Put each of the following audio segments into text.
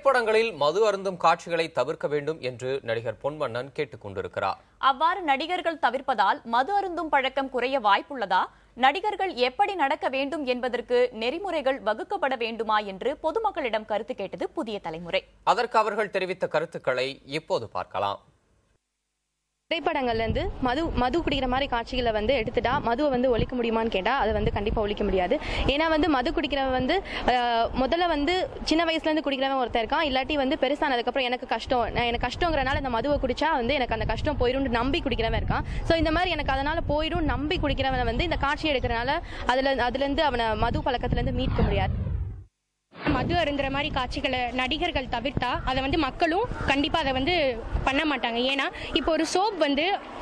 திரைப்படங்களில் மது அருந்தும் காட்சிகளை தவிர்க்க வேண்டும் என்று நடிகர் பொன்வண்ணன் கேட்டுக் கொண்டிருக்கிறார். அவ்வாறு நடிகர்கள் தவிர்ப்பதால் மது அருந்தும் பழக்கம் குறைய வாய்ப்புள்ளதா? நடிகர்கள் எப்படி நடக்க வேண்டும் என்பதற்கு நெறிமுறைகள் வகுக்கப்பட வேண்டுமா என்று பொதுமக்களிடம் கருத்து கேட்டது புதிய தலைமுறை. அதற்கு அவர்கள் தெரிவித்த கருத்துக்களை இப்போது பார்க்கலாம். திரைப்படங்கள்ல இருந்து மது குடிக்கிற மாதிரி காட்சிகளை எடுத்துட்டா மதுவை ஒழிக்க முடியுமான்னு கேட்டா அதை கண்டிப்பா ஒழிக்க முடியாது. ஏன்னா மது குடிக்கிறவன் முதல்ல சின்ன வயசுல இருந்து குடிக்கிறவன் ஒருத்தர் இருக்கான். இல்லாட்டி பெருசானதுக்கு அப்புறம் எனக்கு கஷ்டங்கிறனால இந்த மதுவை குடிச்சா எனக்கு அந்த கஷ்டம் போயிடும் நம்பி குடிக்கிறவன் இருக்கான். சோ இந்த மாதிரி எனக்கு அதனால போயிடும் நம்பி குடிக்கிறவன் இந்த காட்சி எடுக்கிறனால அதுல இருந்து அவனை மது பழக்கத்துல இருந்து மீட்க முடியாது. மது அருந்துற மாதிரி காட்சிகளை நடிகர்கள் தவிர்த்தா அதை மக்களும் கண்டிப்பா அதை பண்ண மாட்டாங்க. ஏன்னா இப்போ ஒரு சோப்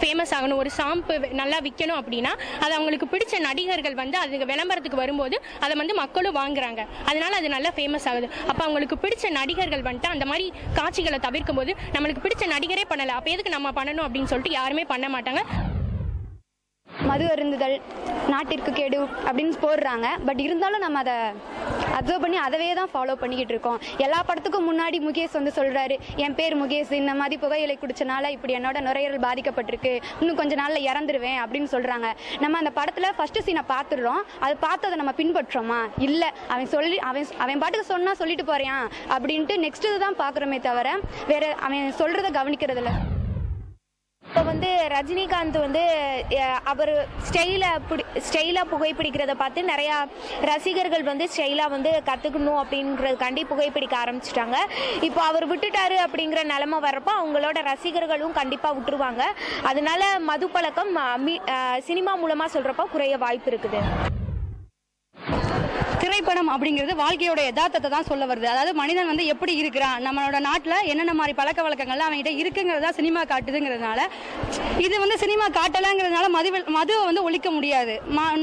ஃபேமஸ் ஆகணும், ஒரு ஷாம்பு நல்லா விற்கணும் அப்படின்னா அது அவங்களுக்கு பிடிச்ச நடிகர்கள் அது விளம்பரத்துக்கு வரும்போது அதை மக்களும் வாங்குறாங்க. அதனால அது நல்லா ஃபேமஸ் ஆகுது. அப்ப அவங்களுக்கு பிடிச்ச நடிகர்கள் அந்த மாதிரி காட்சிகளை தவிர்க்கும் போது நம்மளுக்கு பிடிச்ச நடிகரே பண்ணல, அப்ப எதுக்கு நம்ம பண்ணணும் அப்படின்னு சொல்லிட்டு யாருமே பண்ண மாட்டாங்க. மது அருந்துதல் நாட்டிற்கு கேடு அப்படின்னு போடுறாங்க. பட் இருந்தாலும் நம்ம அதை அப்சர்வ் பண்ணி அதவே தான் ஃபாலோ பண்ணிக்கிட்டு இருக்கோம். எல்லா படத்துக்கும் முன்னாடி முகேஷ் சொல்றாரு, என் பேர் முகேஷ், இந்த மாதிரி புகையிலை குடிச்சனால இப்படி என்னோட நுரையீரல் பாதிக்கப்பட்டிருக்கு, இன்னும் கொஞ்ச நாள்ல இறந்துருவேன் அப்படின்னு சொல்றாங்க. நம்ம அந்த படத்துல ஃபர்ஸ்ட் சீனை பார்த்துடுறோம். அது பார்த்ததை நம்ம பின்பற்றோமா? இல்ல, அவன் பாட்டுக்கு சொன்னா சொல்லிட்டு போறான் அப்படின்ட்டு நெக்ஸ்ட் தான் பாக்குறோமே தவிர வேற அவன் சொல்றதை கவனிக்கிறதுல. இப்போ ரஜினிகாந்த் அவர் ஸ்டைலா புகைப்பிடிக்கிறத பார்த்து நிறையா ரசிகர்கள் ஸ்டைலா கற்றுக்கணும் அப்படின்றதுக்காண்டி புகைப்பிடிக்க ஆரம்பிச்சிட்டாங்க. இப்போ அவர் விட்டுட்டாரு அப்படிங்கிற நிலைமை வர்றப்போ அவங்களோட ரசிகர்களும் கண்டிப்பாக விட்டுருவாங்க. அதனால மது பழக்கம் சினிமா மூலமாக சொல்கிறப்போ குறைய வாய்ப்பு இருக்குது. திரைப்படம் அப்படிங்கிறது வாழ்க்கையோட யதார்த்தத்தை தான் சொல்ல வருது. அதாவது மனிதன் எப்படி இருக்கிறான், நம்மளோட நாட்டுல என்னென்ன மாதிரி பழக்க வழக்கங்கள்லாம் அவன்கிட்ட இருக்குங்கிறதா சினிமா காட்டுதுங்கிறதுனால இது சினிமா காட்டலங்கிறதுனால மதுவை ஒழிக்க முடியாது.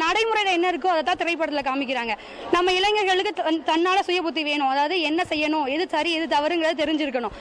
நடைமுறையில என்ன இருக்கோ அதை தான் திரைப்படத்துல காமிக்கிறாங்க. நம்ம இளைஞர்களுக்கு தன்னால சுய புத்தி வேணும். அதாவது என்ன செய்யணும், எது சரி எது தவறுங்கிறத தெரிஞ்சிருக்கணும்.